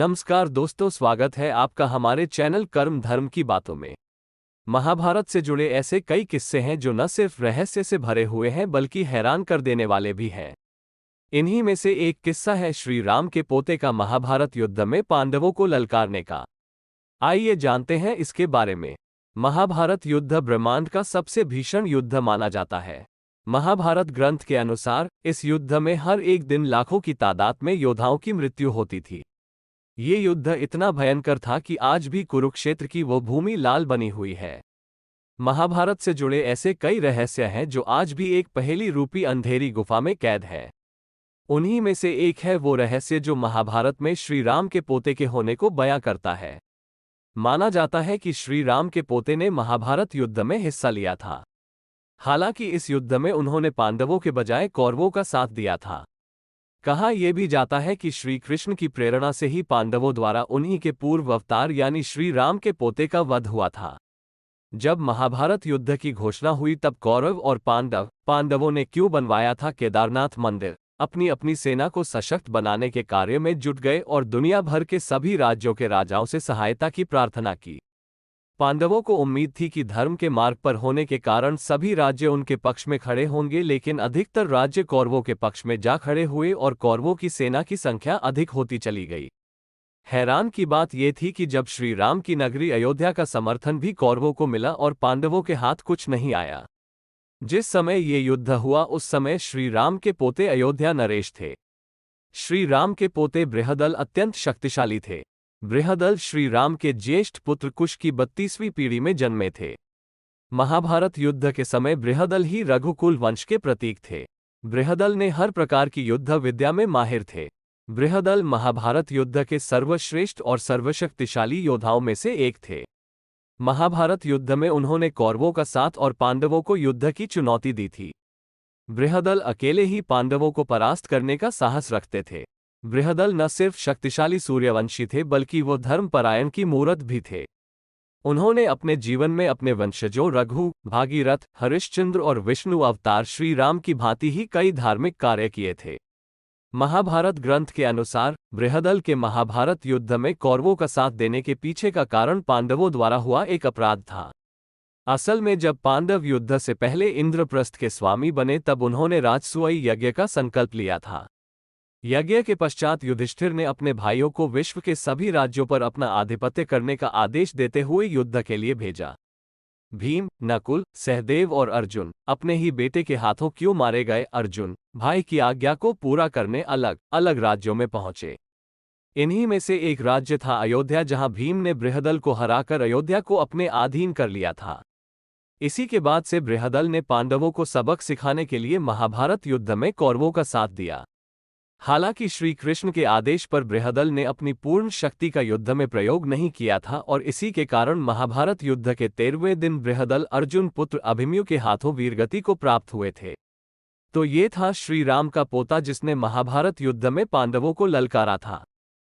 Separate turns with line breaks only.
नमस्कार दोस्तों, स्वागत है आपका हमारे चैनल कर्म धर्म की बातों में। महाभारत से जुड़े ऐसे कई किस्से हैं जो न सिर्फ रहस्य से भरे हुए हैं बल्कि हैरान कर देने वाले भी हैं। इन्हीं में से एक किस्सा है श्री राम के पोते का महाभारत युद्ध में पांडवों को ललकारने का। आइए जानते हैं इसके बारे में। महाभारत युद्ध ब्रह्मांड का सबसे भीषण युद्ध माना जाता है। महाभारत ग्रंथ के अनुसार इस युद्ध में हर एक दिन लाखों की तादाद में योद्धाओं की मृत्यु होती थी। ये युद्ध इतना भयंकर था कि आज भी कुरुक्षेत्र की वो भूमि लाल बनी हुई है। महाभारत से जुड़े ऐसे कई रहस्य हैं जो आज भी एक पहेली रूपी अंधेरी गुफा में कैद है। उन्हीं में से एक है वो रहस्य जो महाभारत में श्री राम के पोते के होने को बयां करता है। माना जाता है कि श्री राम के पोते ने महाभारत युद्ध में हिस्सा लिया था। हालांकि इस युद्ध में उन्होंने पांडवों के बजाय कौरवों का साथ दिया था। कहा यह भी जाता है कि श्री कृष्ण की प्रेरणा से ही पांडवों द्वारा उन्हीं के पूर्व अवतार यानी श्री राम के पोते का वध हुआ था। जब महाभारत युद्ध की घोषणा हुई तब कौरव और पांडवों ने क्यों बनवाया था केदारनाथ मंदिर, अपनी अपनी सेना को सशक्त बनाने के कार्य में जुट गए और दुनिया भर के सभी राज्यों के राजाओं से सहायता की प्रार्थना की। पांडवों को उम्मीद थी कि धर्म के मार्ग पर होने के कारण सभी राज्य उनके पक्ष में खड़े होंगे, लेकिन अधिकतर राज्य कौरवों के पक्ष में जा खड़े हुए और कौरवों की सेना की संख्या अधिक होती चली गई। हैरान की बात यह थी कि जब श्री राम की नगरी अयोध्या का समर्थन भी कौरवों को मिला और पांडवों के हाथ कुछ नहीं आया। जिस समय ये युद्ध हुआ उस समय श्री राम के पोते अयोध्या नरेश थे। श्री राम के पोते बृहदल अत्यंत शक्तिशाली थे। बृहदल श्री राम के ज्येष्ठ पुत्र कुश की 32वीं पीढ़ी में जन्मे थे। महाभारत युद्ध के समय बृहदल ही रघुकुल वंश के प्रतीक थे। बृहदल ने हर प्रकार की युद्ध विद्या में माहिर थे। बृहदल महाभारत युद्ध के सर्वश्रेष्ठ और सर्वशक्तिशाली योद्धाओं में से एक थे। महाभारत युद्ध में उन्होंने कौरवों का साथ और पांडवों को युद्ध की चुनौती दी थी। बृहदल अकेले ही पांडवों को परास्त करने का साहस रखते थे। बृहदल न सिर्फ शक्तिशाली सूर्यवंशी थे बल्कि वो धर्मपरायण की मूरत भी थे। उन्होंने अपने जीवन में अपने वंशजों रघु, भागीरथ, हरिश्चंद्र और विष्णु अवतार श्री राम की भांति ही कई धार्मिक कार्य किए थे। महाभारत ग्रंथ के अनुसार बृहदल के महाभारत युद्ध में कौरवों का साथ देने के पीछे का कारण पांडवों द्वारा हुआ एक अपराध था। असल में जब पांडव युद्ध से पहले इंद्रप्रस्थ के स्वामी बने तब उन्होंने राजसूय यज्ञ का संकल्प लिया था। यज्ञ के पश्चात युधिष्ठिर ने अपने भाइयों को विश्व के सभी राज्यों पर अपना आधिपत्य करने का आदेश देते हुए युद्ध के लिए भेजा। भीम, नकुल, सहदेव और अर्जुन अपने ही बेटे के हाथों क्यों मारे गए। अर्जुन भाई की आज्ञा को पूरा करने अलग अलग राज्यों में पहुंचे। इन्हीं में से एक राज्य था अयोध्या, जहां भीम ने बृहदल को हराकर अयोध्या को अपने अधीन कर लिया था। इसी के बाद से बृहदल ने पांडवों को सबक सिखाने के लिए महाभारत युद्ध में कौरवों का साथ दिया। हालांकि श्री कृष्ण के आदेश पर बृहदल ने अपनी पूर्ण शक्ति का युद्ध में प्रयोग नहीं किया था और इसी के कारण महाभारत युद्ध के 13वें दिन बृहदल अर्जुन पुत्र अभिमन्यु के हाथों वीरगति को प्राप्त हुए थे। तो ये था श्री राम का पोता जिसने महाभारत युद्ध में पांडवों को ललकारा था।